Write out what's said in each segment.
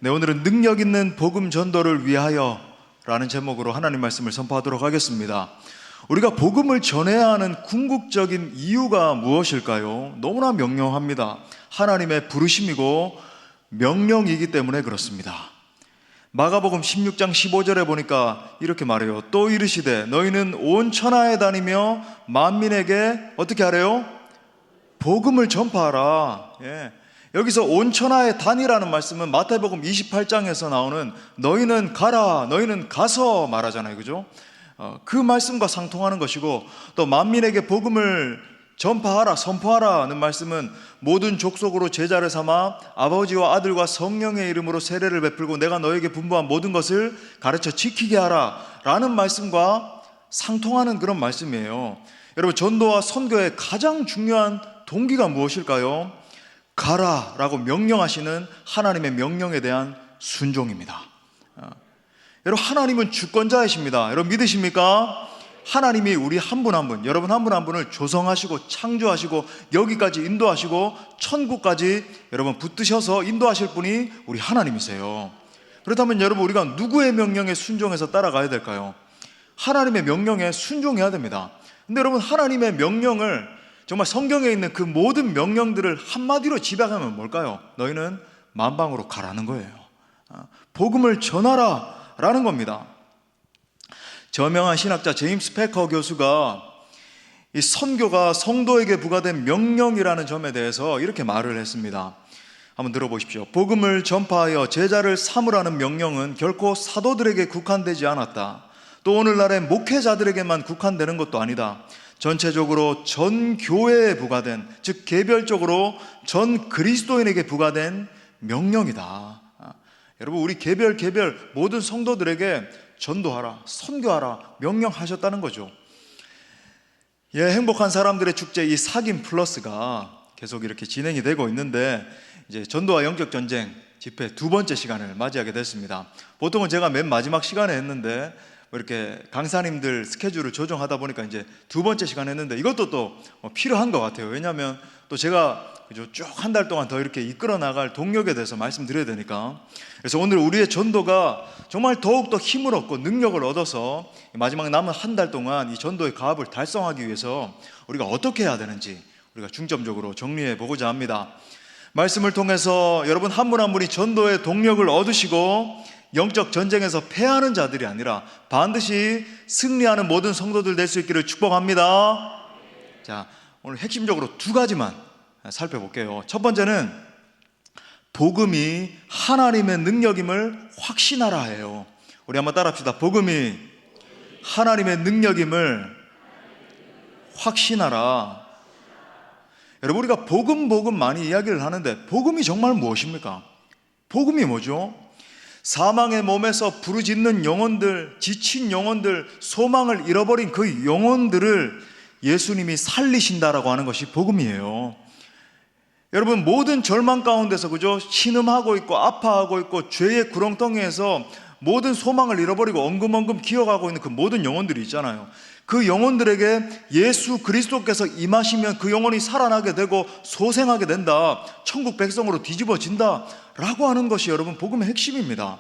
네, 오늘은 능력 있는 복음 전도를 위하여 라는 제목으로 하나님 말씀을 선포하도록 하겠습니다. 우리가 복음을 전해야 하는 궁극적인 이유가 무엇일까요? 너무나 명료합니다. 하나님의 부르심이고 명령이기 때문에 그렇습니다. 마가복음 16장 15절에 보니까 이렇게 말해요. 또 이르시되 너희는 온 천하에 다니며 만민에게 어떻게 하래요? 복음을 전파하라. 여기서 온 천하에 다니라는 말씀은 마태복음 28장에서 나오는 너희는 가라, 너희는 가서 말하잖아요. 그죠? 그 말씀과 상통하는 것이고, 또 만민에게 복음을 전파하라, 선포하라는 말씀은 모든 족속으로 제자를 삼아 아버지와 아들과 성령의 이름으로 세례를 베풀고 내가 너에게 분부한 모든 것을 가르쳐 지키게 하라 라는 말씀과 상통하는 그런 말씀이에요. 여러분, 전도와 선교의 가장 중요한 동기가 무엇일까요? 가라 라고 명령하시는 하나님의 명령에 대한 순종입니다. 여러분, 하나님은 주권자이십니다. 여러분 믿으십니까? 하나님이 우리 한 분 한 분, 여러분 한 분 한 분을 조성하시고 창조하시고 여기까지 인도하시고 천국까지 여러분 붙드셔서 인도하실 분이 우리 하나님이세요. 그렇다면 여러분, 우리가 누구의 명령에 순종해서 따라가야 될까요? 하나님의 명령에 순종해야 됩니다. 근데 여러분, 하나님의 명령을 정말 성경에 있는 그 모든 명령들을 한마디로 집약하면 뭘까요? 너희는 만방으로 가라는 거예요. 복음을 전하라 라는 겁니다. 저명한 신학자 제임스 패커 교수가 이 선교가 성도에게 부과된 명령이라는 점에 대해서 이렇게 말을 했습니다. 한번 들어보십시오. 복음을 전파하여 제자를 삼으라는 명령은 결코 사도들에게 국한되지 않았다. 또 오늘날의 목회자들에게만 국한되는 것도 아니다. 전체적으로 전 교회에 부과된, 즉 개별적으로 전 그리스도인에게 부과된 명령이다. 여러분, 우리 개별 모든 성도들에게 전도하라, 선교하라 명령하셨다는 거죠. 행복한 사람들의 축제 이 사귐 플러스가 계속 이렇게 진행이 되고 있는데, 이제 전도와 영적 전쟁 집회 두 번째 시간을 맞이하게 됐습니다. 보통은 제가 맨 마지막 시간에 했는데 이렇게 강사님들 스케줄을 조정하다 보니까 이제 두 번째 시간 했는데, 이것도 또 필요한 것 같아요. 왜냐하면 또 제가 쭉 한 달 동안 더 이렇게 이끌어 나갈 동력에 대해서 말씀드려야 되니까. 그래서 오늘 우리의 전도가 정말 더욱더 힘을 얻고 능력을 얻어서 마지막 남은 한 달 동안 이 전도의 가업을 달성하기 위해서 우리가 어떻게 해야 되는지 우리가 중점적으로 정리해 보고자 합니다. 말씀을 통해서 여러분 한 분 한 분이 전도의 동력을 얻으시고 영적 전쟁에서 패하는 자들이 아니라 반드시 승리하는 모든 성도들 될 수 있기를 축복합니다. 자, 오늘 핵심적으로 두 가지만 살펴볼게요. 첫 번째는 복음이 하나님의 능력임을 확신하라 해요. 우리 한번 따라합시다. 복음이 하나님의 능력임을 확신하라. 여러분, 우리가 복음 많이 이야기를 하는데 복음이 정말 무엇입니까? 복음이 뭐죠? 사망의 몸에서 부르짖는 영혼들, 지친 영혼들, 소망을 잃어버린 그 영혼들을 예수님이 살리신다라고 하는 것이 복음이에요. 여러분, 모든 절망 가운데서 그죠? 신음하고 있고 아파하고 있고 죄의 구렁텅이에서 모든 소망을 잃어버리고 엉금엉금 기어가고 있는 그 모든 영혼들이 있잖아요. 그 영혼들에게 예수 그리스도께서 임하시면 그 영혼이 살아나게 되고 소생하게 된다, 천국 백성으로 뒤집어진다 라고 하는 것이 여러분 복음의 핵심입니다.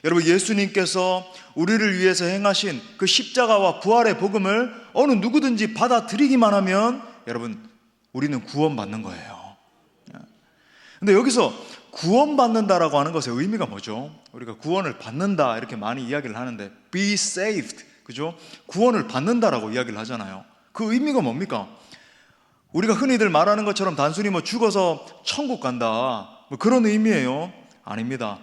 여러분, 예수님께서 우리를 위해서 행하신 그 십자가와 부활의 복음을 어느 누구든지 받아들이기만 하면 여러분 우리는 구원받는 거예요. 근데 여기서 구원받는다라고 하는 것의 의미가 뭐죠? 우리가 구원을 받는다 이렇게 많이 이야기를 하는데 be saved, 그죠? 구원을 받는다라고 이야기를 하잖아요. 그 의미가 뭡니까? 우리가 흔히들 말하는 것처럼 단순히 죽어서 천국 간다 그런 의미예요? 아닙니다.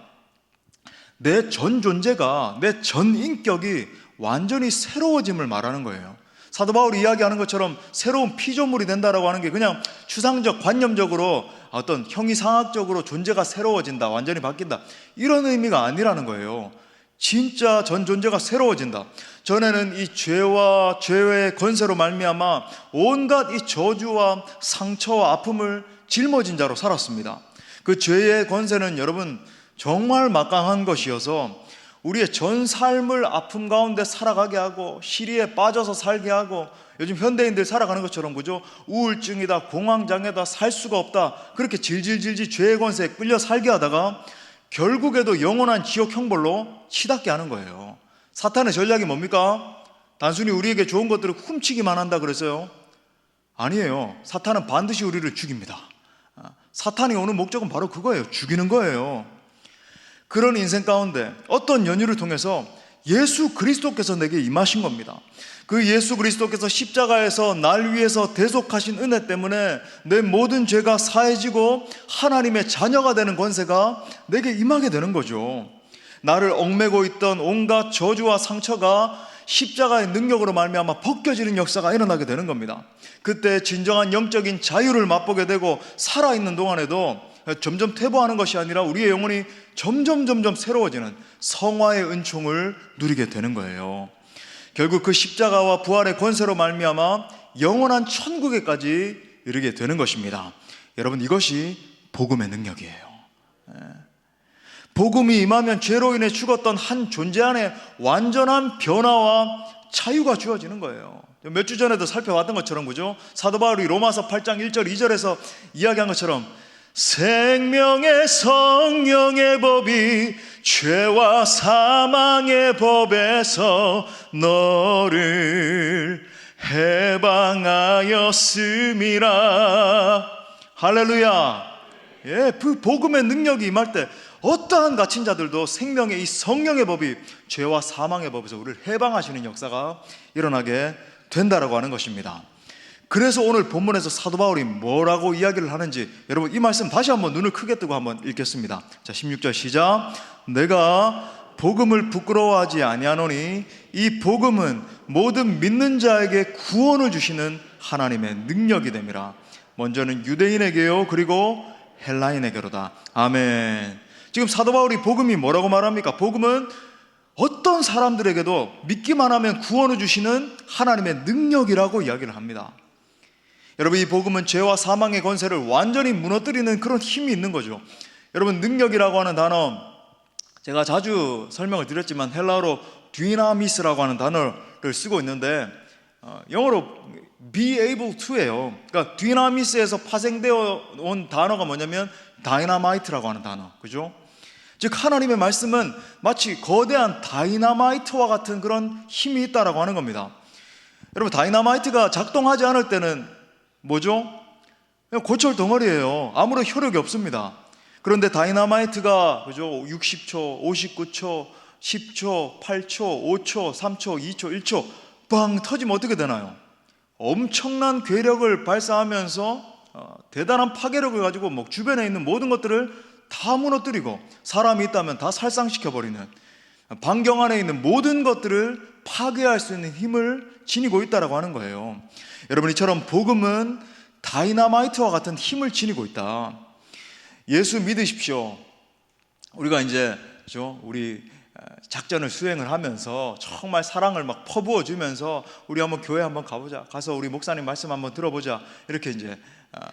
내 전 존재가, 내 전 인격이 완전히 새로워짐을 말하는 거예요. 사도 바울이 이야기하는 것처럼 새로운 피조물이 된다라고 하는 게 그냥 추상적, 관념적으로 어떤 형이상학적으로 존재가 새로워진다, 완전히 바뀐다 이런 의미가 아니라는 거예요. 진짜 전 존재가 새로워진다. 전에는 이 죄와 죄의 권세로 말미암아 온갖 이 저주와 상처와 아픔을 짊어진 자로 살았습니다. 그 죄의 권세는 여러분 정말 막강한 것이어서 우리의 전 삶을 아픔 가운데 살아가게 하고 시리에 빠져서 살게 하고, 요즘 현대인들 살아가는 것처럼 그죠? 우울증이다, 공황장애다, 살 수가 없다 그렇게 질질질질 죄의 권세에 끌려 살게 하다가 결국에도 영원한 지옥 형벌로 치닫게 하는 거예요. 사탄의 전략이 뭡니까? 단순히 우리에게 좋은 것들을 훔치기만 한다 그랬어요? 아니에요. 사탄은 반드시 우리를 죽입니다. 사탄이 오는 목적은 바로 그거예요. 죽이는 거예요. 그런 인생 가운데 어떤 연유를 통해서 예수 그리스도께서 내게 임하신 겁니다. 그 예수 그리스도께서 십자가에서 날 위해서 대속하신 은혜 때문에 내 모든 죄가 사해지고 하나님의 자녀가 되는 권세가 내게 임하게 되는 거죠. 나를 얽매고 있던 온갖 저주와 상처가 십자가의 능력으로 말미암아 벗겨지는 역사가 일어나게 되는 겁니다. 그때 진정한 영적인 자유를 맛보게 되고 살아있는 동안에도 점점 퇴보하는 것이 아니라 우리의 영혼이 점점 새로워지는 성화의 은총을 누리게 되는 거예요. 결국 그 십자가와 부활의 권세로 말미암아 영원한 천국에까지 이르게 되는 것입니다. 여러분, 이것이 복음의 능력이에요. 복음이 임하면 죄로 인해 죽었던 한 존재 안에 완전한 변화와 자유가 주어지는 거예요. 몇 주 전에도 살펴봤던 것처럼, 그죠? 사도 바울이 로마서 8장 1절 2절에서 이야기한 것처럼 생명의 성령의 법이 죄와 사망의 법에서 너를 해방하였음이라. 할렐루야. 예, 그 복음의 능력이 임할 때 어떠한 갇힌 자들도 생명의 이 성령의 법이 죄와 사망의 법에서 우리를 해방하시는 역사가 일어나게 된다라고 하는 것입니다. 그래서 오늘 본문에서 사도 바울이 뭐라고 이야기를 하는지 여러분 이 말씀 다시 한번 눈을 크게 뜨고 한번 읽겠습니다. 자, 16절 시작. 내가 복음을 부끄러워하지 아니하노니 이 복음은 모든 믿는 자에게 구원을 주시는 하나님의 능력이 됨이라. 먼저는 유대인에게요 그리고 헬라인에게로다. 아멘. 지금 사도 바울이 복음이 뭐라고 말합니까? 복음은 어떤 사람들에게도 믿기만 하면 구원을 주시는 하나님의 능력이라고 이야기를 합니다. 여러분, 이 복음은 죄와 사망의 권세를 완전히 무너뜨리는 그런 힘이 있는 거죠. 여러분, 능력이라고 하는 단어, 제가 자주 설명을 드렸지만 헬라어로 dynamis라고 하는 단어를 쓰고 있는데 영어로 be able to예요. 그러니까 dynamis에서 파생되어 온 단어가 뭐냐면 dynamite라고 하는 단어, 그죠? 즉 하나님의 말씀은 마치 거대한 다이나마이트와 같은 그런 힘이 있다라고 하는 겁니다. 여러분, 다이나마이트가 작동하지 않을 때는 뭐죠? 그냥 고철 덩어리예요. 아무런 효력이 없습니다. 그런데 다이나마이트가 그죠? 60초, 59초, 10초, 8초, 5초, 3초, 2초, 1초 빵 터지면 어떻게 되나요? 엄청난 괴력을 발사하면서 대단한 파괴력을 가지고 뭐 주변에 있는 모든 것들을 다 무너뜨리고 사람이 있다면 다 살상시켜버리는, 반경 안에 있는 모든 것들을 파괴할 수 있는 힘을 지니고 있다라고 하는 거예요. 여러분, 이처럼 복음은 다이나마이트와 같은 힘을 지니고 있다. 예수 믿으십시오. 우리가 이제 우리 작전을 수행을 하면서 정말 사랑을 막 퍼부어 주면서 우리 한번 교회 한번 가보자, 가서 우리 목사님 말씀 한번 들어보자, 이렇게 이제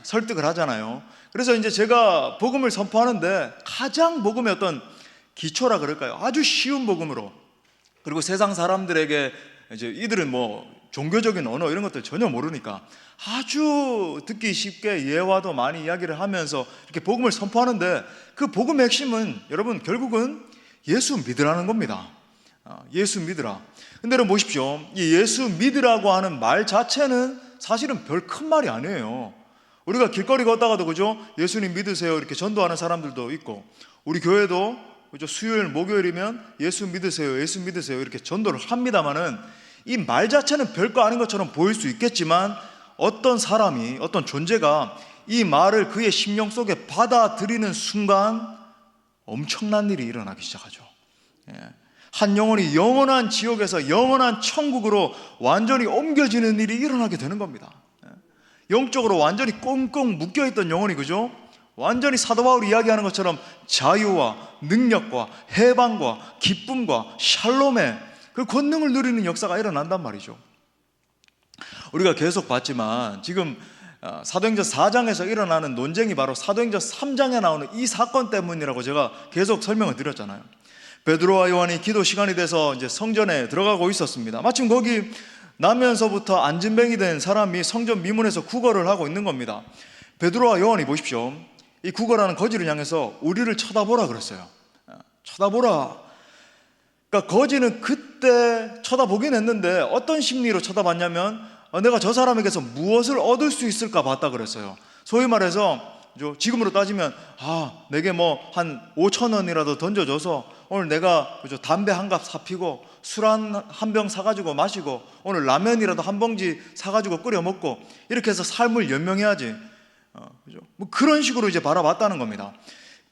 설득을 하잖아요. 그래서 이제 제가 복음을 선포하는데 가장 복음의 어떤 기초라 그럴까요? 아주 쉬운 복음으로, 그리고 세상 사람들에게 이제 이들은 뭐 종교적인 언어 이런 것들 전혀 모르니까 아주 듣기 쉽게 예화도 많이 이야기를 하면서 이렇게 복음을 선포하는데 그 복음의 핵심은 여러분 결국은 예수 믿으라는 겁니다. 예수 믿으라. 근데 여러분 보십시오. 이 예수 믿으라고 하는 말 자체는 사실은 별 큰 말이 아니에요. 우리가 길거리 걷다가도 그죠? 예수님 믿으세요 이렇게 전도하는 사람들도 있고, 우리 교회도 그죠? 수요일 목요일이면 예수 믿으세요 예수 믿으세요 이렇게 전도를 합니다만은 이 말 자체는 별거 아닌 것처럼 보일 수 있겠지만 어떤 사람이, 어떤 존재가 이 말을 그의 심령 속에 받아들이는 순간 엄청난 일이 일어나기 시작하죠. 한 영혼이 영원한 지옥에서 영원한 천국으로 완전히 옮겨지는 일이 일어나게 되는 겁니다. 영적으로 완전히 꽁꽁 묶여있던 영혼이 그죠? 완전히 사도 바울이 이야기하는 것처럼 자유와 능력과 해방과 기쁨과 샬롬의 그 권능을 누리는 역사가 일어난단 말이죠. 우리가 계속 봤지만 지금 사도행전 4장에서 일어나는 논쟁이 바로 사도행전 3장에 나오는 이 사건 때문이라고 제가 계속 설명을 드렸잖아요. 베드로와 요한이 기도 시간이 돼서 이제 성전에 들어가고 있었습니다. 마침 거기 나면서부터 안진뱅이 된 사람이 성전 미문에서 구걸을 하고 있는 겁니다. 베드로와 요한이 보십시오. 이 구걸하는 거지를 향해서 우리를 쳐다보라 그랬어요. 쳐다보라. 그러니까 거지는 그때 쳐다보긴 했는데 어떤 심리로 쳐다봤냐면 내가 저 사람에게서 무엇을 얻을 수 있을까 봤다 그랬어요. 소위 말해서 지금으로 따지면 내게 뭐 한 5천 원이라도 던져줘서 오늘 내가 담배 한 갑 사피고 술 한 병 사가지고 마시고 오늘 라면이라도 한 봉지 사가지고 끓여 먹고 이렇게 해서 삶을 연명해야지. 뭐 그런 식으로 이제 바라봤다는 겁니다.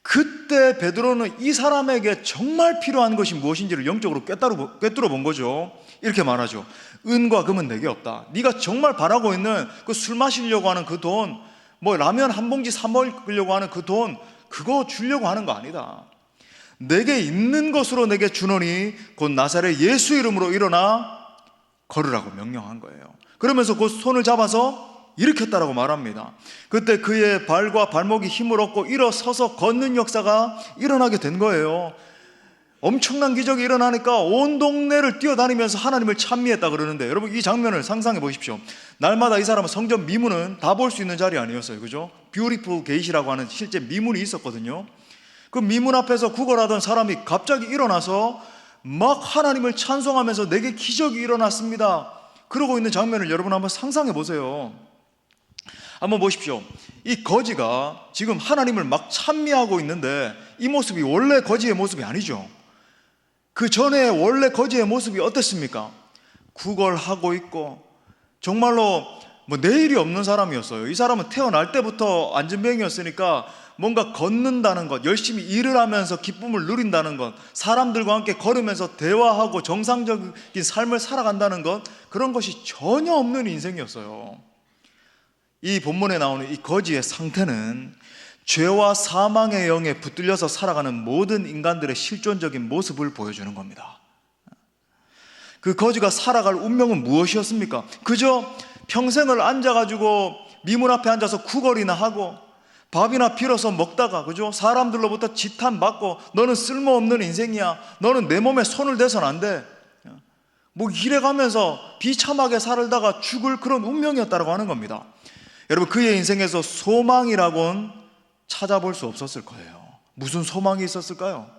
그때 베드로는 이 사람에게 정말 필요한 것이 무엇인지를 영적으로 꿰뚫어 본 거죠. 이렇게 말하죠. 은과 금은 내게 없다. 네가 정말 바라고 있는 그 술 마시려고 하는 그 돈, 뭐 라면 한 봉지 사 먹으려고 하는 그 돈, 그거 주려고 하는 거 아니다. 내게 있는 것으로 내게 주노니 곧 나사렛 예수 이름으로 일어나 걸으라고 명령한 거예요. 그러면서 그 손을 잡아서 일으켰다라고 말합니다. 그때 그의 발과 발목이 힘을 얻고 일어서서 걷는 역사가 일어나게 된 거예요. 엄청난 기적이 일어나니까 온 동네를 뛰어다니면서 하나님을 찬미했다 그러는데, 여러분 이 장면을 상상해 보십시오. 날마다 이 사람은 성전 미문은 다 볼 수 있는 자리 아니었어요. 그죠? 뷰티풀 게이트라고 하는 실제 미문이 있었거든요. 그 미문 앞에서 구걸하던 사람이 갑자기 일어나서 막 하나님을 찬송하면서 내게 기적이 일어났습니다, 그러고 있는 장면을 여러분 한번 상상해 보세요. 한번 보십시오. 이 거지가 지금 하나님을 막 찬미하고 있는데 이 모습이 원래 거지의 모습이 아니죠. 그 전에 원래 거지의 모습이 어땠습니까? 구걸하고 있고 정말로 뭐 내일이 없는 사람이었어요. 이 사람은 태어날 때부터 안전병이었으니까 뭔가 걷는다는 것, 열심히 일을 하면서 기쁨을 누린다는 것, 사람들과 함께 걸으면서 대화하고 정상적인 삶을 살아간다는 것, 그런 것이 전혀 없는 인생이었어요. 이 본문에 나오는 이 거지의 상태는 죄와 사망의 영에 붙들려서 살아가는 모든 인간들의 실존적인 모습을 보여주는 겁니다. 그 거지가 살아갈 운명은 무엇이었습니까? 그저 평생을 앉아가지고 미문 앞에 앉아서 구걸이나 하고 밥이나 빌어서 먹다가, 그죠? 사람들로부터 지탄 받고 너는 쓸모없는 인생이야, 너는 내 몸에 손을 대선 안 돼, 뭐 이래가면서 비참하게 살다가 죽을 그런 운명이었다고 하는 겁니다. 여러분 그의 인생에서 소망이라고는 찾아볼 수 없었을 거예요. 무슨 소망이 있었을까요?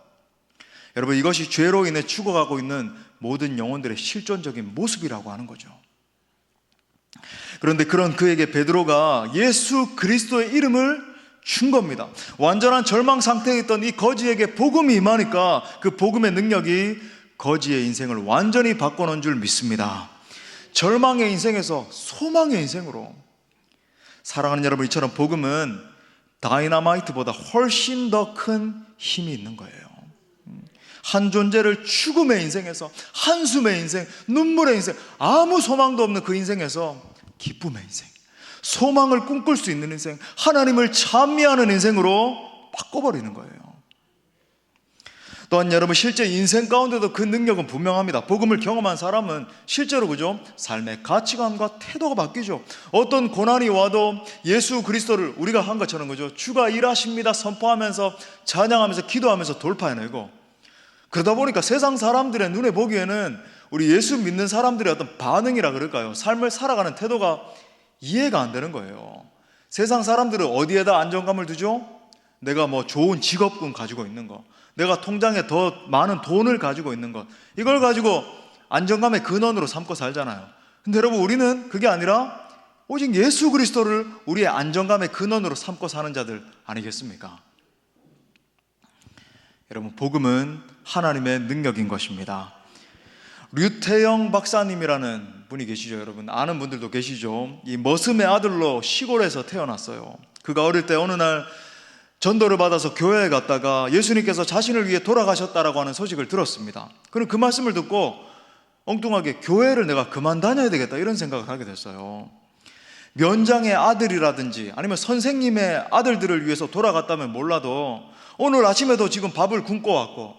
여러분 이것이 죄로 인해 죽어가고 있는 모든 영혼들의 실존적인 모습이라고 하는 거죠. 그런데 그런 그에게 베드로가 예수 그리스도의 이름을 준 겁니다. 완전한 절망 상태에 있던 이 거지에게 복음이 임하니까 그 복음의 능력이 거지의 인생을 완전히 바꿔놓은 줄 믿습니다. 절망의 인생에서 소망의 인생으로. 사랑하는 여러분, 이처럼 복음은 다이너마이트보다 훨씬 더 큰 힘이 있는 거예요. 한 존재를 죽음의 인생에서, 한숨의 인생, 눈물의 인생, 아무 소망도 없는 그 인생에서 기쁨의 인생, 소망을 꿈꿀 수 있는 인생, 하나님을 찬미하는 인생으로 바꿔버리는 거예요. 또한 여러분 실제 인생 가운데도 그 능력은 분명합니다. 복음을 경험한 사람은 실제로, 그죠? 삶의 가치관과 태도가 바뀌죠. 어떤 고난이 와도 예수 그리스도를 우리가 한 것처럼, 그죠? 주가 일하십니다 선포하면서 찬양하면서 기도하면서 돌파해내고, 그러다 보니까 세상 사람들의 눈에 보기에는 우리 예수 믿는 사람들의 어떤 반응이라 그럴까요? 삶을 살아가는 태도가 이해가 안 되는 거예요. 세상 사람들은 어디에다 안정감을 두죠? 내가 뭐 좋은 직업군 가지고 있는 거, 내가 통장에 더 많은 돈을 가지고 있는 것, 이걸 가지고 안정감의 근원으로 삼고 살잖아요. 근데 여러분 우리는 그게 아니라 오직 예수 그리스도를 우리의 안정감의 근원으로 삼고 사는 자들 아니겠습니까? 여러분 복음은 하나님의 능력인 것입니다. 류태영 박사님이라는 분이 계시죠. 여러분 아는 분들도 계시죠. 이 머슴의 아들로 시골에서 태어났어요. 그가 어릴 때 어느 날 전도를 받아서 교회에 갔다가 예수님께서 자신을 위해 돌아가셨다라고 하는 소식을 들었습니다. 그럼 그 말씀을 듣고 엉뚱하게 교회를 내가 그만 다녀야 되겠다 이런 생각을 하게 됐어요. 면장의 아들이라든지 아니면 선생님의 아들들을 위해서 돌아갔다면 몰라도 오늘 아침에도 지금 밥을 굶고 왔고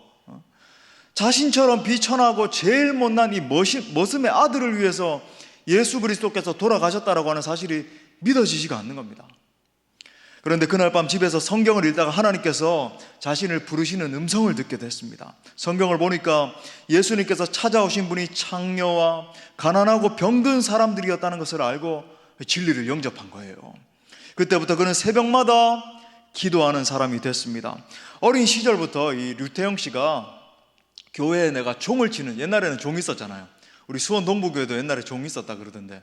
자신처럼 비천하고 제일 못난 이 머슴의 아들을 위해서 예수 그리스도께서 돌아가셨다라고 하는 사실이 믿어지지가 않는 겁니다. 그런데 그날 밤 집에서 성경을 읽다가 하나님께서 자신을 부르시는 음성을 듣게 됐습니다. 성경을 보니까 예수님께서 찾아오신 분이 창녀와 가난하고 병든 사람들이었다는 것을 알고 진리를 영접한 거예요. 그때부터 그는 새벽마다 기도하는 사람이 됐습니다. 어린 시절부터 이 류태영 씨가 교회에 내가 종을 치는, 옛날에는 종 있었잖아요. 우리 수원 동부교회도 옛날에 종 있었다 그러던데,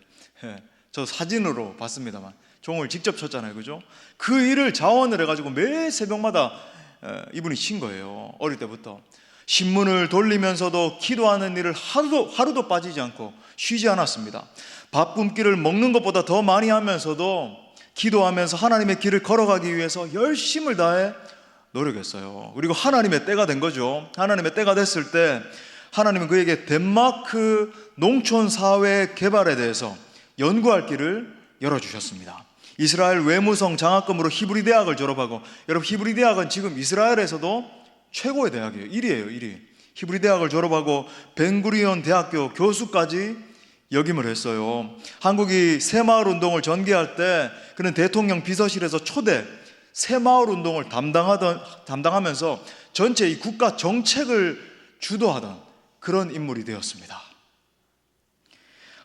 저 사진으로 봤습니다만 종을 직접 쳤잖아요, 그죠? 그 일을 자원을 해가지고 매 새벽마다 이분이 친 거예요. 어릴 때부터 신문을 돌리면서도 기도하는 일을 하루도 빠지지 않고 쉬지 않았습니다. 밥 굶기를 먹는 것보다 더 많이 하면서도 기도하면서 하나님의 길을 걸어가기 위해서 열심을 다해 노력했어요. 그리고 하나님의 때가 된 거죠. 하나님의 때가 됐을 때 하나님은 그에게 덴마크 농촌 사회 개발에 대해서 연구할 길을 열어주셨습니다. 이스라엘 외무성 장학금으로 히브리 대학을 졸업하고, 여러분 히브리 대학은 지금 이스라엘에서도 최고의 대학이에요. 1위예요, 1위. 히브리 대학을 졸업하고 벤구리온 대학교 교수까지 역임을 했어요. 한국이 새마을 운동을 전개할 때 그는 대통령 비서실에서 초대 새마을 운동을 담당하면서 전체 이 국가 정책을 주도하던 그런 인물이 되었습니다.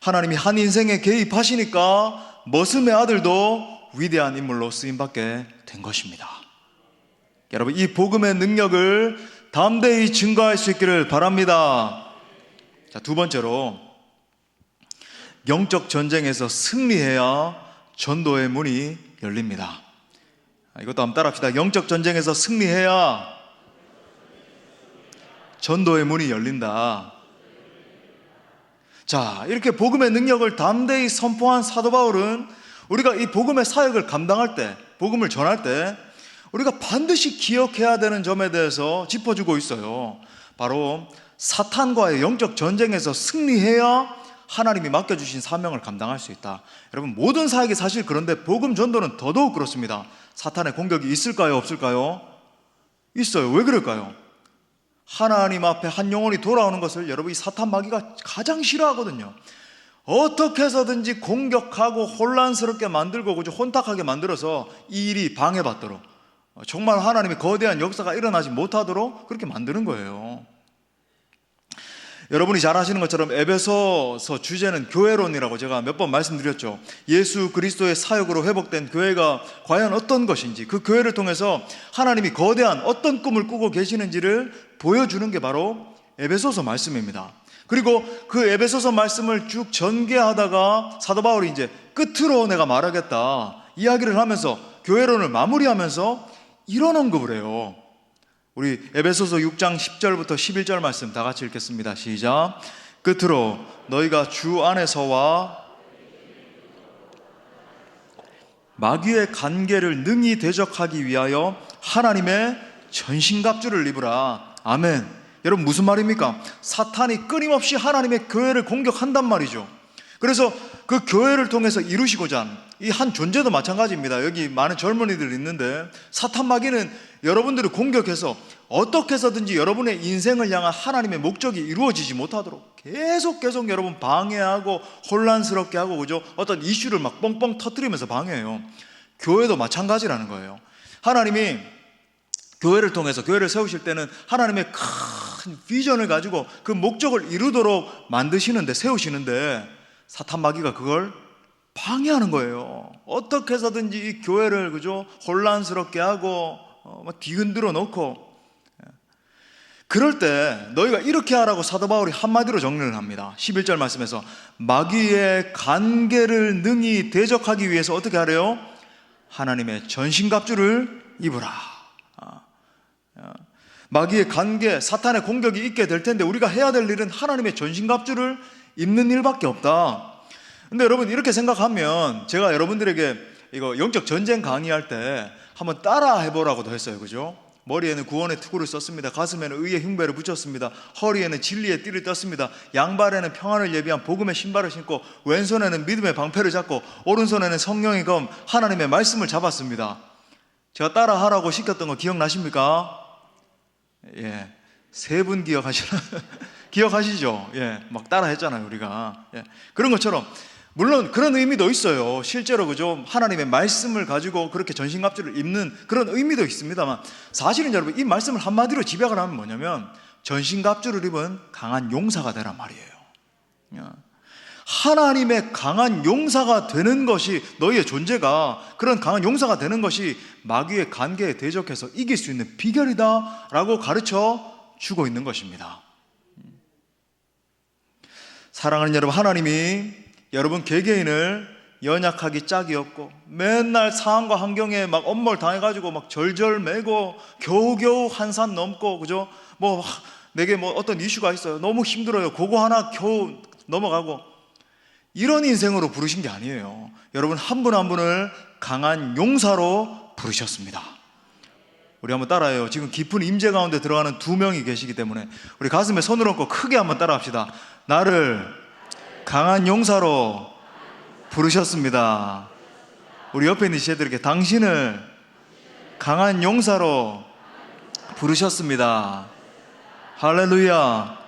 하나님이 한 인생에 개입하시니까 머슴의 아들도 위대한 인물로 쓰임받게 된 것입니다. 여러분, 이 복음의 능력을 담대히 증거할 수 있기를 바랍니다. 자, 두 번째로, 영적 전쟁에서 승리해야 전도의 문이 열립니다. 이것도 한번 따라합시다. 영적 전쟁에서 승리해야 전도의 문이 열린다. 자, 이렇게 복음의 능력을 담대히 선포한 사도 바울은 우리가 이 복음의 사역을 감당할 때, 복음을 전할 때 우리가 반드시 기억해야 되는 점에 대해서 짚어주고 있어요. 바로 사탄과의 영적 전쟁에서 승리해야 하나님이 맡겨주신 사명을 감당할 수 있다. 여러분, 모든 사역이 사실 그런데 복음 전도는 더더욱 그렇습니다. 사탄의 공격이 있을까요, 없을까요? 있어요. 왜 그럴까요? 하나님 앞에 한 영혼이 돌아오는 것을 여러분, 이 사탄 마귀가 가장 싫어하거든요. 어떻게 해서든지 공격하고 혼란스럽게 만들고 그저 혼탁하게 만들어서 이 일이 방해받도록, 정말 하나님의 거대한 역사가 일어나지 못하도록 그렇게 만드는 거예요. 여러분이 잘 아시는 것처럼 에베소서 주제는 교회론이라고 제가 몇 번 말씀드렸죠. 예수 그리스도의 사역으로 회복된 교회가 과연 어떤 것인지, 그 교회를 통해서 하나님이 거대한 어떤 꿈을 꾸고 계시는지를 보여주는 게 바로 에베소서 말씀입니다. 그리고 그 에베소서 말씀을 쭉 전개하다가 사도 바울이 이제 끝으로 내가 말하겠다 이야기를 하면서 교회론을 마무리하면서 이런 언급을 해요. 우리 에베소서 6장 10절부터 11절 말씀 다 같이 읽겠습니다. 시작. 끝으로 너희가 주 안에서와 마귀의 관계를 능히 대적하기 위하여 하나님의 전신갑주를 입으라. 아멘. 여러분, 무슨 말입니까? 사탄이 끊임없이 하나님의 교회를 공격한단 말이죠. 그래서 그 교회를 통해서 이루시고자 하는 이 한 존재도 마찬가지입니다. 여기 많은 젊은이들 있는데 사탄 마귀는 여러분들을 공격해서 어떻게 해서든지 여러분의 인생을 향한 하나님의 목적이 이루어지지 못하도록 계속 여러분 방해하고 혼란스럽게 하고, 그죠? 어떤 이슈를 막 뻥뻥 터뜨리면서 방해해요. 교회도 마찬가지라는 거예요. 하나님이 교회를 통해서 교회를 세우실 때는 하나님의 큰 비전을 가지고 그 목적을 이루도록 만드시는데, 세우시는데 사탄 마귀가 그걸 방해하는 거예요. 어떻게 해서든지 이 교회를, 그죠? 혼란스럽게 하고 막 뒤흔들어 놓고. 그럴 때 너희가 이렇게 하라고 사도 바울이 한마디로 정리를 합니다. 11절 말씀에서 마귀의 관계를 능히 대적하기 위해서 어떻게 하래요? 하나님의 전신갑주를 입으라. 마귀의 관계, 사탄의 공격이 있게 될 텐데 우리가 해야 될 일은 하나님의 전신갑주를 입는 일밖에 없다. 근데 여러분, 이렇게 생각하면 제가 여러분들에게 이거 영적 전쟁 강의할 때 한번 따라 해보라고도 했어요. 그죠? 머리에는 구원의 투구를 썼습니다. 가슴에는 의의 흉배를 붙였습니다. 허리에는 진리의 띠를 떴습니다. 양발에는 평안을 예비한 복음의 신발을 신고, 왼손에는 믿음의 방패를 잡고, 오른손에는 성령의 검, 하나님의 말씀을 잡았습니다. 제가 따라 하라고 시켰던 거 기억나십니까? 예, 세 분 기억하시죠? 예, 막 따라 했잖아요, 우리가. 예, 그런 것처럼 물론 그런 의미도 있어요. 실제로, 그죠? 하나님의 말씀을 가지고 그렇게 전신갑주를 입는 그런 의미도 있습니다만, 사실은 여러분, 이 말씀을 한마디로 집약을 하면 뭐냐면 전신갑주를 입은 강한 용사가 되란 말이에요. 하나님의 강한 용사가 되는 것이, 너희의 존재가 그런 강한 용사가 되는 것이 마귀의 관계에 대적해서 이길 수 있는 비결이다 라고 가르쳐 주고 있는 것입니다. 사랑하는 여러분, 하나님이 여러분 개개인을 연약하기 짝이 없고 맨날 상황과 환경에 막 엄몰 당해가지고 막 절절매고 겨우겨우 한 산 넘고, 그죠? 뭐 내게 뭐 어떤 이슈가 있어요, 너무 힘들어요, 그거 하나 겨우 넘어가고, 이런 인생으로 부르신 게 아니에요. 여러분 한 분 한 분을 강한 용사로 부르셨습니다. 우리 한번 따라해요. 지금 깊은 임재 가운데 들어가는 두 명이 계시기 때문에 우리 가슴에 손을 얹고 크게 한번 따라합시다. 나를 강한 용사로 부르셨습니다. 우리 옆에 있는 지체들에게 당신을 강한 용사로 부르셨습니다. 할렐루야.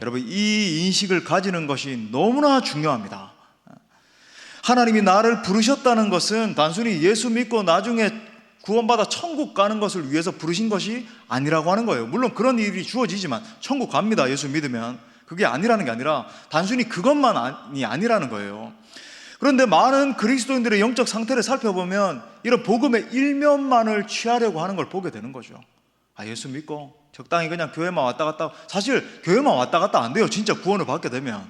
여러분, 이 인식을 가지는 것이 너무나 중요합니다. 하나님이 나를 부르셨다는 것은 단순히 예수 믿고 나중에 구원받아 천국 가는 것을 위해서 부르신 것이 아니라고 하는 거예요. 물론 그런 일이 주어지지만 천국 갑니다, 예수 믿으면. 그게 아니라는 게 아니라 단순히 그것만이 아니라는 거예요. 그런데 많은 그리스도인들의 영적 상태를 살펴보면 이런 복음의 일면만을 취하려고 하는 걸 보게 되는 거죠. 예수 믿고 적당히 그냥 교회만 왔다 갔다. 사실 교회만 왔다 갔다 안 돼요. 진짜 구원을 받게 되면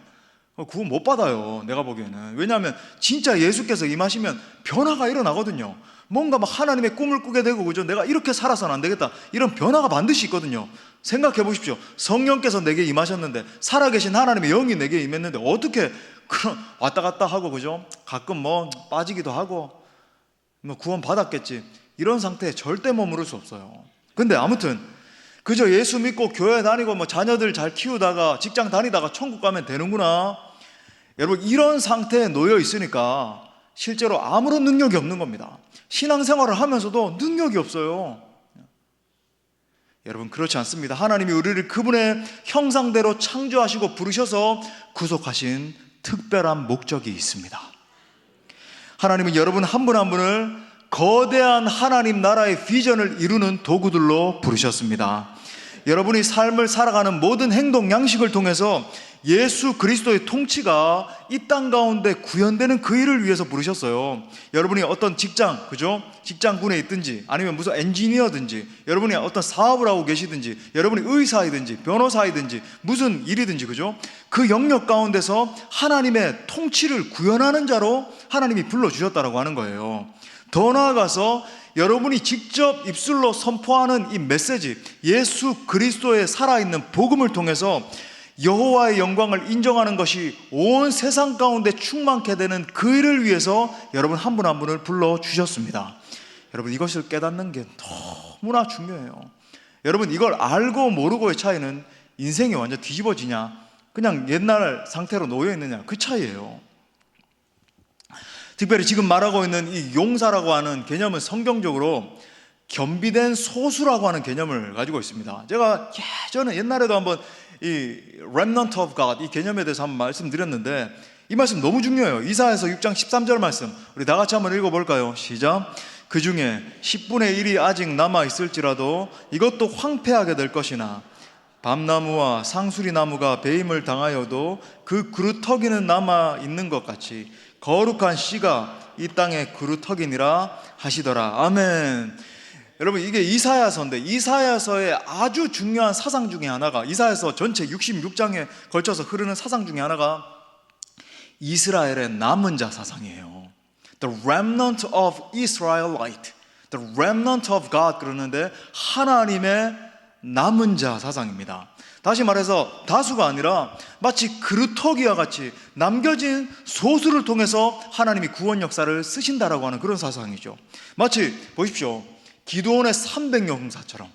구원 못 받아요, 내가 보기에는. 왜냐하면 진짜 예수께서 임하시면 변화가 일어나거든요. 뭔가 막 하나님의 꿈을 꾸게 되고, 그죠? 내가 이렇게 살아서는 안 되겠다, 이런 변화가 반드시 있거든요. 생각해 보십시오. 성령께서 내게 임하셨는데, 살아계신 하나님의 영이 내게 임했는데 어떻게 그런 왔다 갔다 하고, 그죠? 가끔 뭐 빠지기도 하고, 뭐 구원 받았겠지, 이런 상태에 절대 머무를 수 없어요. 근데 아무튼 그저 예수 믿고 교회 다니고 뭐 자녀들 잘 키우다가 직장 다니다가 천국 가면 되는구나, 여러분 이런 상태에 놓여 있으니까 실제로 아무런 능력이 없는 겁니다. 신앙생활을 하면서도 능력이 없어요. 여러분 그렇지 않습니다. 하나님이 우리를 그분의 형상대로 창조하시고 부르셔서 구속하신 특별한 목적이 있습니다. 하나님은 여러분 한 분 한 분을 거대한 하나님 나라의 비전을 이루는 도구들로 부르셨습니다. 여러분이 삶을 살아가는 모든 행동 양식을 통해서 예수 그리스도의 통치가 이 땅 가운데 구현되는 그 일을 위해서 부르셨어요. 여러분이 어떤 직장, 그죠? 직장군에 있든지, 아니면 무슨 엔지니어든지, 여러분이 어떤 사업을 하고 계시든지, 여러분이 의사이든지 변호사이든지 무슨 일이든지, 그죠? 그 영역 가운데서 하나님의 통치를 구현하는 자로 하나님이 불러주셨다라고 하는 거예요. 더 나아가서 여러분이 직접 입술로 선포하는 이 메시지, 예수 그리스도의 살아있는 복음을 통해서 여호와의 영광을 인정하는 것이 온 세상 가운데 충만케 되는 그 일을 위해서 여러분 한 분 한 분을 불러주셨습니다. 여러분 이것을 깨닫는 게 너무나 중요해요. 여러분 이걸 알고 모르고의 차이는 인생이 완전 뒤집어지냐, 그냥 옛날 상태로 놓여있느냐, 그 차이예요. 특별히 지금 말하고 있는 이 용사라고 하는 개념은 성경적으로 겸비된 소수라고 하는 개념을 가지고 있습니다. 제가 예전에 옛날에도 한번 이 remnant of God 이 개념에 대해서 한번 말씀드렸는데, 이 말씀 너무 중요해요. 이사야서 6장 13절 말씀 우리 다 같이 한번 읽어볼까요? 시작. 그 중에 10분의 1이 아직 남아있을지라도 이것도 황폐하게 될 것이나 밤나무와 상수리나무가 배임을 당하여도 그 그루터기는 남아있는 것 같이 거룩한 씨가 이 땅에 그루터기니라 하시더라. 아멘. 여러분 이게 이사야서인데, 이사야서의 아주 중요한 사상 중에 하나가, 이사야서 전체 66장에 걸쳐서 흐르는 사상 중에 하나가 이스라엘의 남은 자 사상이에요. The remnant of Israelite, the remnant of God 그러는데 하나님의 남은 자 사상입니다. 다시 말해서 다수가 아니라 마치 그루터기와 같이 남겨진 소수를 통해서 하나님이 구원 역사를 쓰신다라고 하는 그런 사상이죠. 마치 보십시오, 기드온의 300용사처럼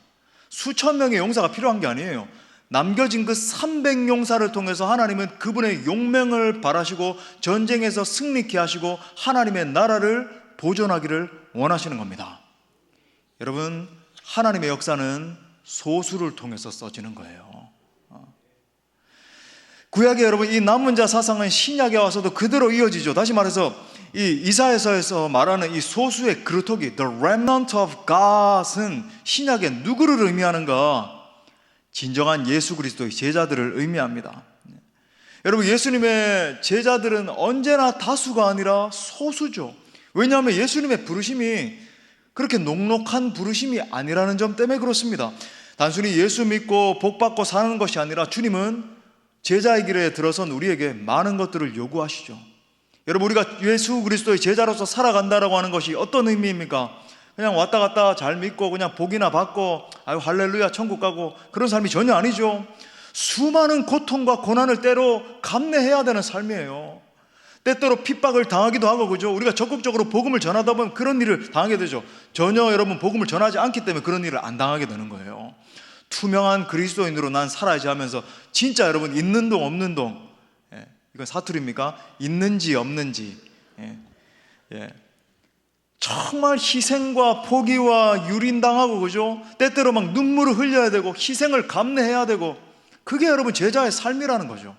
수천 명의 용사가 필요한 게 아니에요. 남겨진 그 300용사를 통해서 하나님은 그분의 용맹을 바라시고 전쟁에서 승리케 하시고 하나님의 나라를 보존하기를 원하시는 겁니다. 여러분 하나님의 역사는 소수를 통해서 써지는 거예요. 구약에 여러분 이 남은 자 사상은 신약에 와서도 그대로 이어지죠. 다시 말해서 이 이사야서에서 말하는 이 소수의 그루터기, the remnant of God은 신약에 누구를 의미하는가? 진정한 예수 그리스도의 제자들을 의미합니다. 여러분, 예수님의 제자들은 언제나 다수가 아니라 소수죠. 왜냐하면 예수님의 부르심이 그렇게 녹록한 부르심이 아니라는 점 때문에 그렇습니다. 단순히 예수 믿고 복 받고 사는 것이 아니라 주님은 제자의 길에 들어선 우리에게 많은 것들을 요구하시죠. 여러분, 우리가 예수 그리스도의 제자로서 살아간다라고 하는 것이 어떤 의미입니까? 그냥 왔다 갔다 잘 믿고 그냥 복이나 받고 아유 할렐루야 천국 가고 그런 삶이 전혀 아니죠. 수많은 고통과 고난을 때로 감내해야 되는 삶이에요. 때때로 핍박을 당하기도 하고, 그죠? 우리가 적극적으로 복음을 전하다 보면 그런 일을 당하게 되죠. 전혀 여러분 복음을 전하지 않기 때문에 그런 일을 안 당하게 되는 거예요. 투명한 그리스도인으로 난 살아야지 하면서 진짜 여러분 있는 동 없는 동, 이건 사투리입니까? 있는지 없는지, 정말 희생과 포기와 유린당하고, 그죠? 때때로 막 눈물을 흘려야 되고 희생을 감내해야 되고, 그게 여러분 제자의 삶이라는 거죠.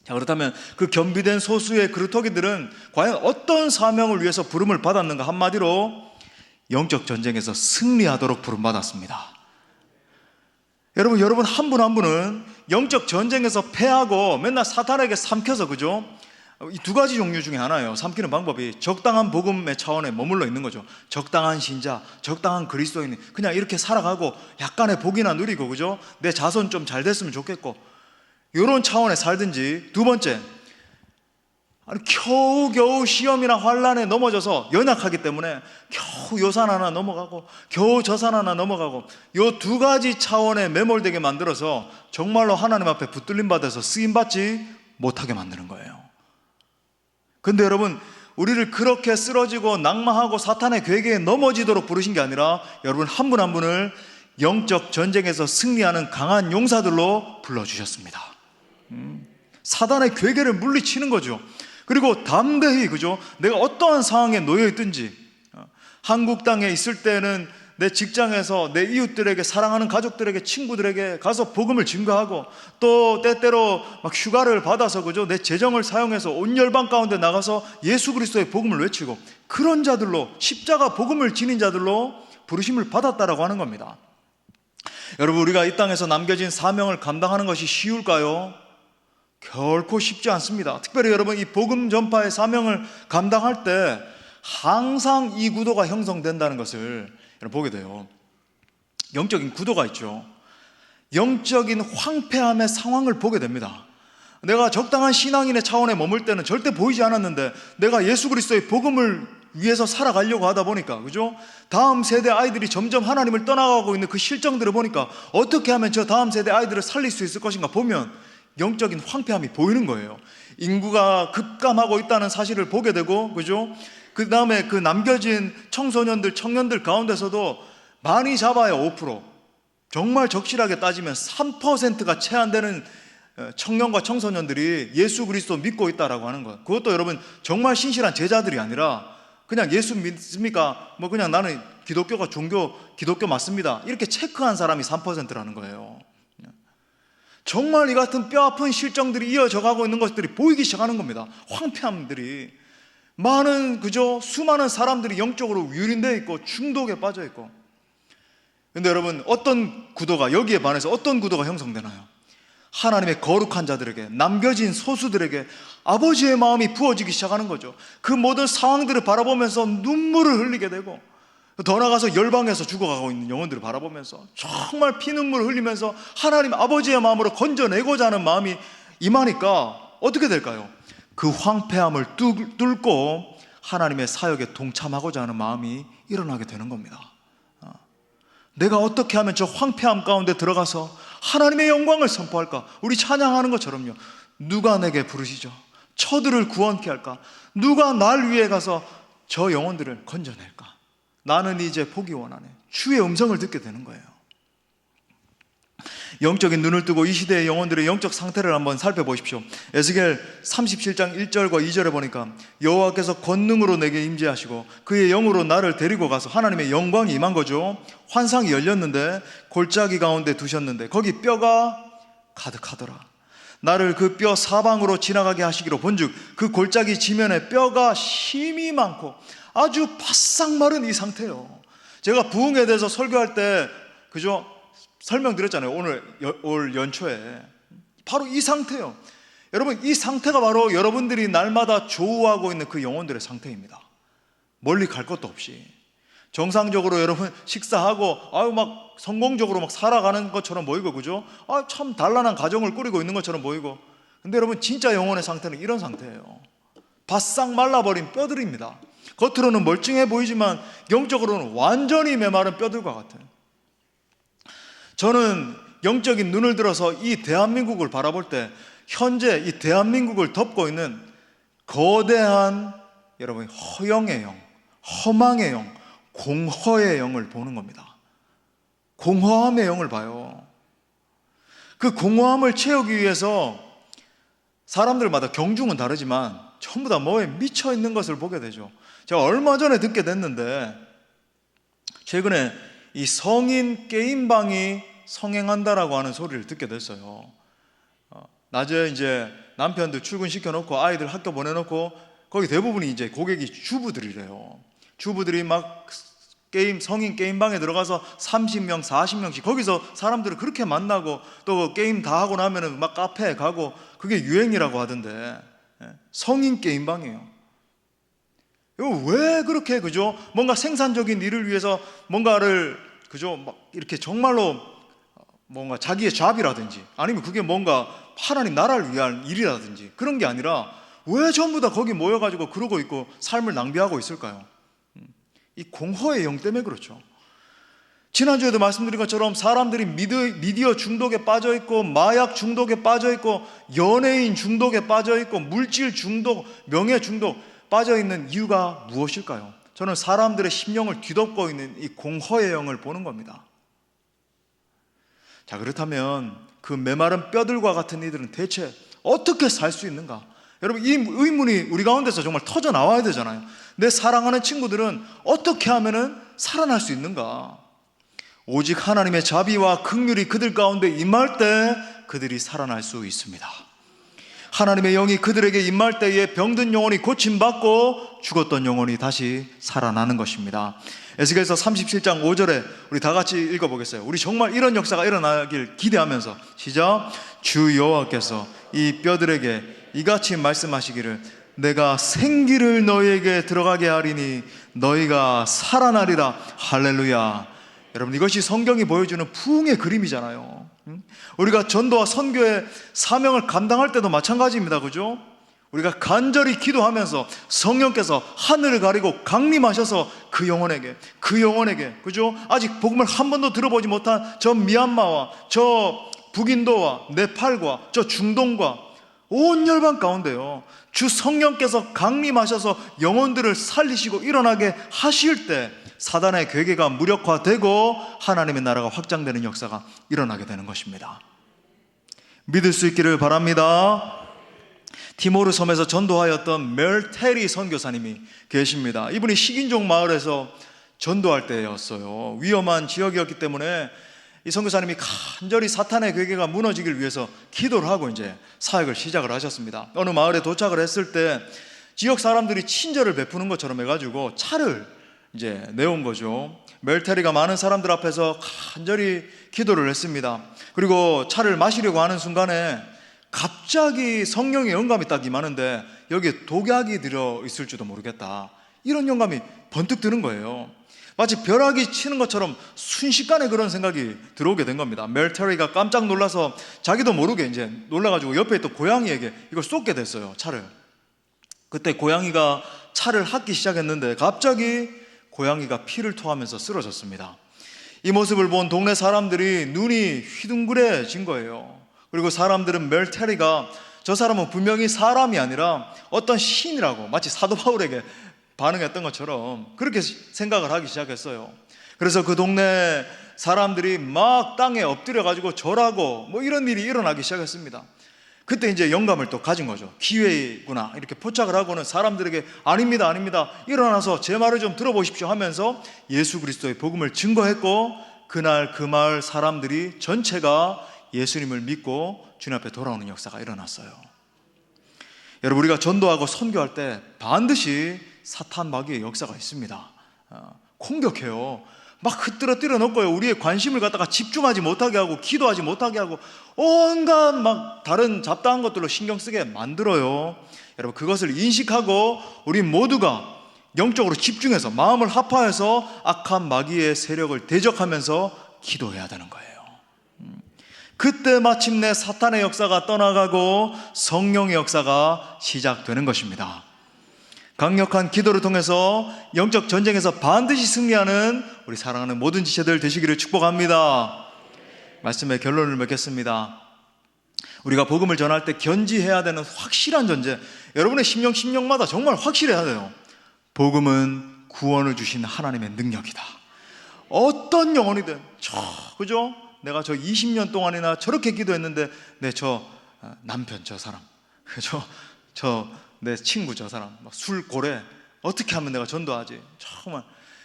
자, 그렇다면 그 겸비된 소수의 그루터기들은 과연 어떤 사명을 위해서 부름을 받았는가? 한마디로 영적 전쟁에서 승리하도록 부름받았습니다. 여러분 한 분 한 분은 영적 전쟁에서 패하고 맨날 사탄에게 삼켜서, 그죠? 이 두 가지 종류 중에 하나예요. 삼키는 방법이 적당한 복음의 차원에 머물러 있는 거죠. 적당한 신자, 적당한 그리스도인, 그냥 이렇게 살아가고 약간의 복이나 누리고, 그죠? 내 자손 좀 잘 됐으면 좋겠고, 이런 차원에 살든지, 두 번째, 겨우겨우 시험이나 환난에 넘어져서 연약하기 때문에 겨우 요 산 하나 넘어가고 겨우 저 산 하나 넘어가고, 요 두 가지 차원에 매몰되게 만들어서 정말로 하나님 앞에 붙들림 받아서 쓰임받지 못하게 만드는 거예요. 근데 여러분, 우리를 그렇게 쓰러지고 낙마하고 사탄의 괴계에 넘어지도록 부르신 게 아니라 여러분 한 분 한 분을 영적 전쟁에서 승리하는 강한 용사들로 불러주셨습니다. 사단의 괴계를 물리치는 거죠. 그리고 담대히, 그죠? 내가 어떠한 상황에 놓여 있든지, 한국 땅에 있을 때는 내 직장에서 내 이웃들에게, 사랑하는 가족들에게, 친구들에게 가서 복음을 증거하고, 또 때때로 막 휴가를 받아서, 그죠? 내 재정을 사용해서 온 열방 가운데 나가서 예수 그리스도의 복음을 외치고, 그런 자들로, 십자가 복음을 지닌 자들로 부르심을 받았다라고 하는 겁니다. 여러분, 우리가 이 땅에서 남겨진 사명을 감당하는 것이 쉬울까요? 결코 쉽지 않습니다. 특별히 여러분, 이 복음 전파의 사명을 감당할 때 항상 이 구도가 형성된다는 것을 여러분 보게 돼요. 영적인 구도가 있죠. 영적인 황폐함의 상황을 보게 됩니다. 내가 적당한 신앙인의 차원에 머물 때는 절대 보이지 않았는데, 내가 예수 그리스도의 복음을 위해서 살아가려고 하다 보니까, 그죠? 다음 세대 아이들이 점점 하나님을 떠나가고 있는 그 실정들을 보니까 어떻게 하면 저 다음 세대 아이들을 살릴 수 있을 것인가 보면 영적인 황폐함이 보이는 거예요. 인구가 급감하고 있다는 사실을 보게 되고, 그죠? 그 다음에 그 남겨진 청소년들, 청년들 가운데서도 많이 잡아야 5%, 정말 적실하게 따지면 3%가 채 안 되는 청년과 청소년들이 예수 그리스도 믿고 있다라고 하는 것. 그것도 여러분 정말 신실한 제자들이 아니라 그냥 예수 믿습니까? 뭐 그냥 나는 기독교가 기독교 맞습니다, 이렇게 체크한 사람이 3%라는 거예요. 정말 이 같은 뼈아픈 실정들이 이어져 가고 있는 것들이 보이기 시작하는 겁니다. 황폐함들이 많은, 그죠? 수많은 사람들이 영적으로 유린되어 있고 중독에 빠져 있고. 근데 여러분, 어떤 구도가, 여기에 반해서 어떤 구도가 형성되나요? 하나님의 거룩한 자들에게, 남겨진 소수들에게 아버지의 마음이 부어지기 시작하는 거죠. 그 모든 상황들을 바라보면서 눈물을 흘리게 되고, 더 나아가서 열방에서 죽어가고 있는 영혼들을 바라보면서 정말 피눈물을 흘리면서 하나님 아버지의 마음으로 건져내고자 하는 마음이 임하니까 어떻게 될까요? 그 황폐함을 뚫고 하나님의 사역에 동참하고자 하는 마음이 일어나게 되는 겁니다. 내가 어떻게 하면 저 황폐함 가운데 들어가서 하나님의 영광을 선포할까? 우리 찬양하는 것처럼요. 누가 내게 부르시죠? 저들을 구원케 할까? 누가 날 위해 가서 저 영혼들을 건져낼까? 나는 이제 포기 원하네. 주의 음성을 듣게 되는 거예요. 영적인 눈을 뜨고 이 시대의 영혼들의 영적 상태를 한번 살펴보십시오. 에스겔 37장 1절과 2절에 보니까 여호와께서 권능으로 내게 임재하시고 그의 영으로 나를 데리고 가서, 하나님의 영광이 임한 거죠. 환상이 열렸는데 골짜기 가운데 두셨는데 거기 뼈가 가득하더라. 나를 그 뼈 사방으로 지나가게 하시기로 본즉 그 골짜기 지면에 뼈가 심이 많고 아주 바싹 마른 이 상태예요. 제가 부흥에 대해서 설교할 때, 그죠? 설명드렸잖아요. 올 연초에 바로 이 상태예요. 여러분, 이 상태가 바로 여러분들이 날마다 조우하고 있는 그 영혼들의 상태입니다. 멀리 갈 것도 없이 정상적으로 여러분 식사하고 막 성공적으로 막 살아가는 것처럼 보이고, 그죠? 참 단란한 가정을 꾸리고 있는 것처럼 보이고, 근데 여러분 진짜 영혼의 상태는 이런 상태예요. 바싹 말라버린 뼈들입니다. 겉으로는 멀쩡해 보이지만 영적으로는 완전히 메마른 뼈들과 같아요. 저는 영적인 눈을 들어서 이 대한민국을 바라볼 때 현재 이 대한민국을 덮고 있는 거대한 여러분 허영의 영, 허망의 영, 공허의 영을 보는 겁니다. 공허함의 영을 봐요. 그 공허함을 채우기 위해서 사람들마다 경중은 다르지만 전부 다 뭐에 미쳐 있는 것을 보게 되죠. 제가 얼마 전에 듣게 됐는데, 최근에 이 성인 게임방이 성행한다라고 하는 소리를 듣게 됐어요. 낮에 이제 남편들 출근시켜 놓고 아이들 학교 보내놓고 거기 대부분이 이제 고객이 주부들이래요. 주부들이 막 성인 게임방에 들어가서 30명, 40명씩 거기서 사람들을 그렇게 만나고, 또 게임 다 하고 나면은 막 카페에 가고, 그게 유행이라고 하던데, 성인 게임방이에요. 이거 왜 그렇게, 그죠? 뭔가 생산적인 일을 위해서 뭔가를, 그죠? 막 이렇게 정말로 뭔가 자기의 잡이라든지 아니면 그게 뭔가 하나님 나라를 위한 일이라든지 그런 게 아니라 왜 전부 다 거기 모여가지고 그러고 있고 삶을 낭비하고 있을까요? 이 공허의 영 때문에 그렇죠. 지난주에도 말씀드린 것처럼 사람들이 미디어 중독에 빠져 있고, 마약 중독에 빠져 있고, 연예인 중독에 빠져 있고, 물질 중독, 명예 중독 빠져 있는 이유가 무엇일까요? 저는 사람들의 심령을 뒤덮고 있는 이 공허의 영을 보는 겁니다. 자, 그렇다면 그 메마른 뼈들과 같은 이들은 대체 어떻게 살 수 있는가? 여러분, 이 의문이 우리 가운데서 정말 터져 나와야 되잖아요. 내 사랑하는 친구들은 어떻게 하면 살아날 수 있는가? 오직 하나님의 자비와 긍휼이 그들 가운데 임할 때 그들이 살아날 수 있습니다. 하나님의 영이 그들에게 임할 때에 병든 영혼이 고침받고 죽었던 영혼이 다시 살아나는 것입니다. 에스겔서 37장 5절에 우리 다 같이 읽어보겠어요. 우리 정말 이런 역사가 일어나길 기대하면서 시작. 주 여호와께서 이 뼈들에게 이같이 말씀하시기를 내가 생기를 너희에게 들어가게 하리니 너희가 살아나리라. 할렐루야. 여러분, 이것이 성경이 보여주는 부흥의 그림이잖아요. 우리가 전도와 선교의 사명을 감당할 때도 마찬가지입니다. 그죠? 우리가 간절히 기도하면서 성령께서 하늘을 가리고 강림하셔서 그 영혼에게, 그죠? 아직 복음을 한 번도 들어보지 못한 저 미얀마와 저 북인도와 네팔과 저 중동과 온 열방 가운데요, 주 성령께서 강림하셔서 영혼들을 살리시고 일어나게 하실 때 사단의 괴계가 무력화되고 하나님의 나라가 확장되는 역사가 일어나게 되는 것입니다. 믿을 수 있기를 바랍니다. 티모르 섬에서 전도하였던 멜 테리 선교사님이 계십니다. 이분이 식인종 마을에서 전도할 때였어요. 위험한 지역이었기 때문에 이 선교사님이 간절히 사탄의 괴계가 무너지길 위해서 기도를 하고 이제 사역을 시작을 하셨습니다. 어느 마을에 도착을 했을 때 지역 사람들이 친절을 베푸는 것처럼 해가지고 차를 이제 내온 거죠. 멜 테리가 많은 사람들 앞에서 간절히 기도를 했습니다. 그리고 차를 마시려고 하는 순간에 갑자기 성령의 영감이 딱 임하는데 여기에 독약이 들어있을지도 모르겠다, 이런 영감이 번뜩 드는 거예요. 마치 벼락이 치는 것처럼 순식간에 그런 생각이 들어오게 된 겁니다. 멜 테리가 깜짝 놀라서 자기도 모르게 이제 놀라가지고 옆에 있던 고양이에게 이걸 쏟게 됐어요, 차를. 그때 고양이가 차를 핥기 시작했는데 갑자기 고양이가 피를 토하면서 쓰러졌습니다. 이 모습을 본 동네 사람들이 눈이 휘둥그레진 거예요. 그리고 사람들은 멜 테리가 저 사람은 분명히 사람이 아니라 어떤 신이라고, 마치 사도 바울에게 반응했던 것처럼 그렇게 생각을 하기 시작했어요. 그래서 그 동네 사람들이 막 땅에 엎드려가지고 절하고 뭐 이런 일이 일어나기 시작했습니다. 그때 이제 영감을 또 가진 거죠. 기회구나 이렇게 포착을 하고는 사람들에게 아닙니다, 일어나서 제 말을 좀 들어보십시오 하면서 예수 그리스도의 복음을 증거했고, 그날 그 마을 사람들이 전체가 예수님을 믿고 주님 앞에 돌아오는 역사가 일어났어요. 여러분, 우리가 전도하고 선교할 때 반드시 사탄 마귀의 역사가 있습니다. 공격해요. 막 흐트러뜨려 놓고요, 우리의 관심을 갖다가 집중하지 못하게 하고 기도하지 못하게 하고 온갖 막 다른 잡다한 것들로 신경 쓰게 만들어요. 여러분, 그것을 인식하고 우리 모두가 영적으로 집중해서 마음을 합하여서 악한 마귀의 세력을 대적하면서 기도해야 되는 거예요. 그때 마침내 사탄의 역사가 떠나가고 성령의 역사가 시작되는 것입니다. 강력한 기도를 통해서 영적 전쟁에서 반드시 승리하는 우리 사랑하는 모든 지체들 되시기를 축복합니다. 말씀의 결론을 맺겠습니다. 우리가 복음을 전할 때 견지해야 되는 확실한 전제, 여러분의 심령마다 정말 확실해야 돼요. 복음은 구원을 주신 하나님의 능력이다. 어떤 영혼이든, 그죠? 내가 저 20년 동안이나 저렇게 기도했는데 저 남편 저 사람, 그죠? 내 친구 저 사람 막 술 고래 어떻게 하면 내가 전도하지? 정말.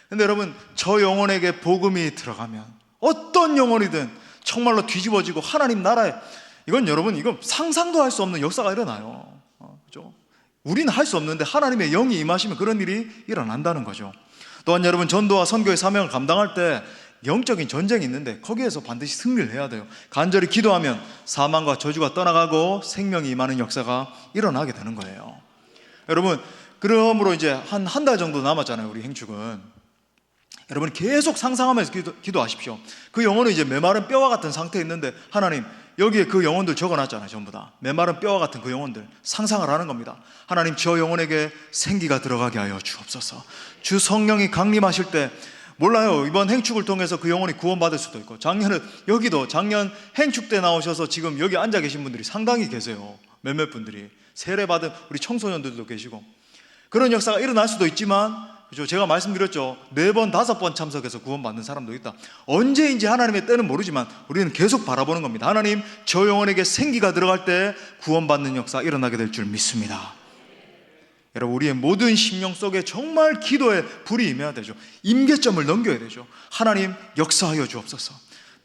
근데 여러분, 저 영혼에게 복음이 들어가면 어떤 영혼이든 정말로 뒤집어지고 하나님 나라에, 이건 여러분, 이건 상상도 할 수 없는 역사가 일어나요. 그죠? 우리는 할 수 없는데 하나님의 영이 임하시면 그런 일이 일어난다는 거죠. 또한 여러분, 전도와 선교의 사명을 감당할 때 영적인 전쟁이 있는데 거기에서 반드시 승리를 해야 돼요. 간절히 기도하면 사망과 저주가 떠나가고 생명이 임하는 역사가 일어나게 되는 거예요. 여러분, 그러므로 이제 한 달 정도 남았잖아요, 우리 행축은. 여러분, 계속 상상하면서 기도하십시오. 그 영혼은 이제 메마른 뼈와 같은 상태에 있는데, 하나님, 여기에 그 영혼들 적어놨잖아요. 전부 다 메마른 뼈와 같은 그 영혼들 상상을 하는 겁니다. 하나님, 저 영혼에게 생기가 들어가게 하여 주옵소서. 주 성령이 강림하실 때, 몰라요, 이번 행축을 통해서 그 영혼이 구원받을 수도 있고, 작년 행축 때 나오셔서 지금 여기 앉아 계신 분들이 상당히 계세요. 몇몇 분들이 세례받은 우리 청소년들도 계시고, 그런 역사가 일어날 수도 있지만, 그죠? 제가 말씀드렸죠, 4번, 5번 참석해서 구원받는 사람도 있다. 언제인지 하나님의 때는 모르지만 우리는 계속 바라보는 겁니다. 하나님, 저 영혼에게 생기가 들어갈 때 구원받는 역사 일어나게 될 줄 믿습니다. 여러분, 우리의 모든 심령 속에 정말 기도의 불이 임해야 되죠. 임계점을 넘겨야 되죠. 하나님, 역사하여 주옵소서.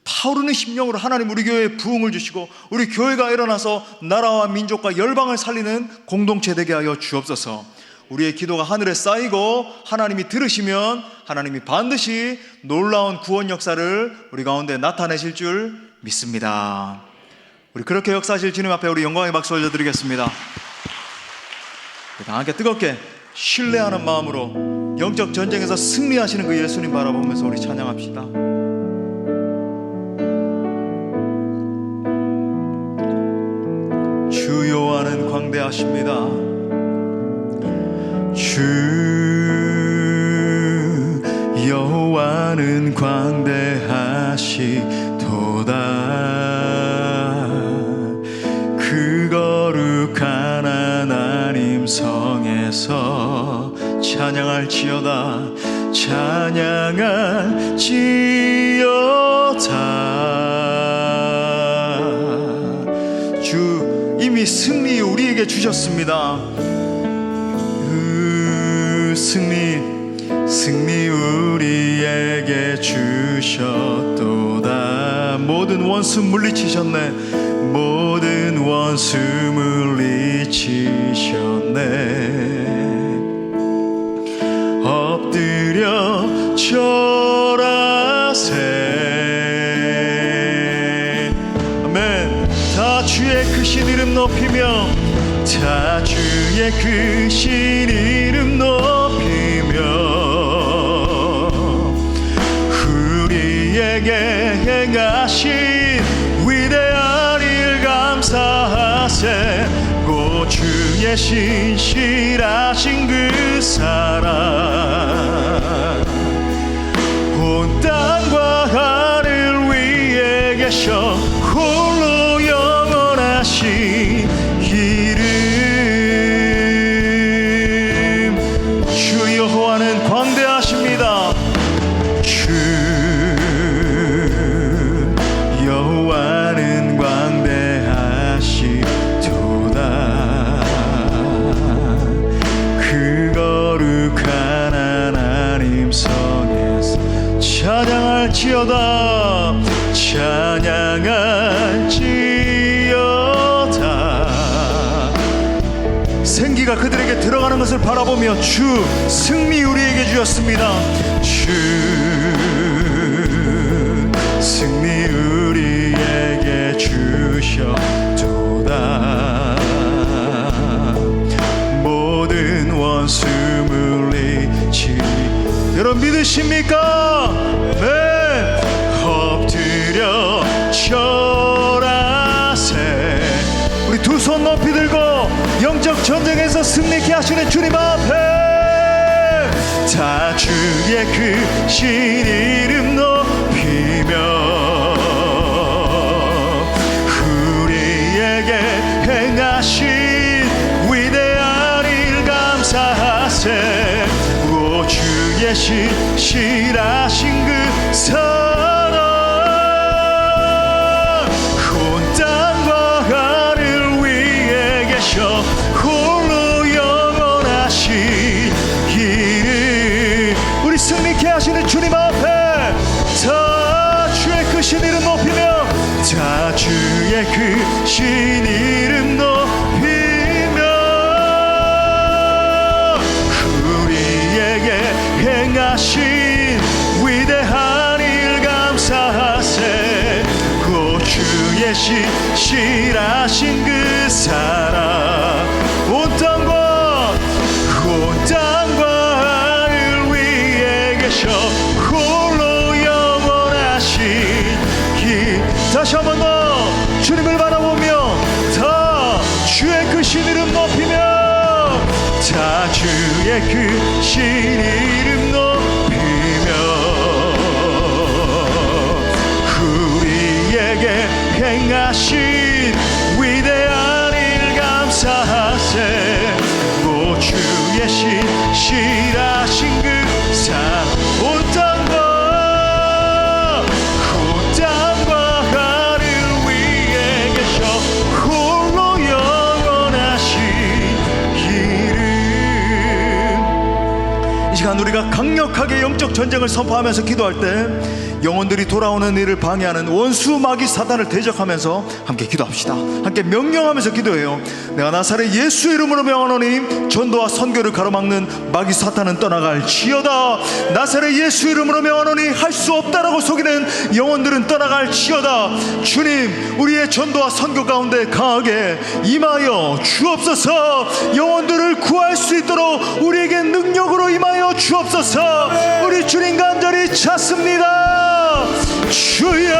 타오르는 심령으로 하나님 우리 교회에 부흥을 주시고, 우리 교회가 일어나서 나라와 민족과 열방을 살리는 공동체 되게 하여 주옵소서. 우리의 기도가 하늘에 쌓이고 하나님이 들으시면 하나님이 반드시 놀라운 구원 역사를 우리 가운데 나타내실 줄 믿습니다. 우리 그렇게 역사하실 주님 앞에 우리 영광의 박수 올려드리겠습니다. 강하게 뜨겁게 신뢰하는 마음으로 영적 전쟁에서 승리하시는 그 예수님 바라보면서 우리 찬양합시다. 주 여호와는 광대하십니다. 주 여호와는 광대하시도다. 그 거룩한 하나님 성에서 찬양할지어다. 주 이미 승리 우리에게 주셨습니다. 승리 우리에게 주셨도다. 모든 원수 물리치셨네. 모든 원수 물리치셨네. 엎드려 절하세. 아멘. 다 주의 크신 이름 높이며, 다 주의 크신 이름 높이며 우리에게 행하신 위대한 일 감사하세. 곧 주의 신실하신 그 사랑 온 땅과 하늘 위에 계셔 홀로 영원하신 이름. 주 여호와는 광대하십니다. 주 여호와는 광대하시도다. 그 거룩한 하나님 성에서 찬양할지어다. 생기가 그들에게 들어가는 것을 바라보며 주 승리 우리에게 주셨습니다. 주 승리 우리에게 주셨도다. 모든 원수 물리치. 여러분 믿으십니까? 네. 엎드려 절하세. 우리 두 손 높이 들고 영적 전쟁에서 승리케 하시는 주님 앞에 다 주의 크신 이름 높이며 우리에게 행하신 위대한 일 감사하세. 오 주의 신실하신 그 사랑 온 땅과 하늘 위에 계셔 홀로 영원하신 이름. 우리 승리케 하시는 주님 앞에 다 주의 크신 이름 높이며 다 주의 크신 이름 높이며 우리에게 행하신 위대한 일 감사하세. 오 주의 신실하신 그 사랑 온 땅과 하늘 위에 계셔 홀로 영원하신 이. 다시 한 번 더 주님을 바라보며 다 주의 크신 이름 높이며 다 주의 크신 이름 높이며 우리에게 행하신 위대한 일 감사하세. 오 주의 신실하신 그 사 온 땅과 하늘 위에 계셔 홀로 영원하신 이름. 이 시간 우리가 강력하게 영적 전쟁을 선포하면서 기도할 때 영혼들이 돌아오는 일을 방해하는 원수 마귀 사단을 대적하면서 함께 기도합시다. 함께 명령하면서 기도해요. 내가 나사렛 예수 이름으로 명하노니 전도와 선교를 가로막는 마귀 사탄은 떠나갈지어다. 나사렛 예수 이름으로 명하노니 할 수 없다라고 속이는 영혼들은 떠나갈지어다. 주님 우리의 전도와 선교 가운데 강하게 임하여 주옵소서. 영혼들을 구할 수 있도록 우리에게 능력으로 임하여 주옵소서. 우리 주님 간절히 찾습니다. 주여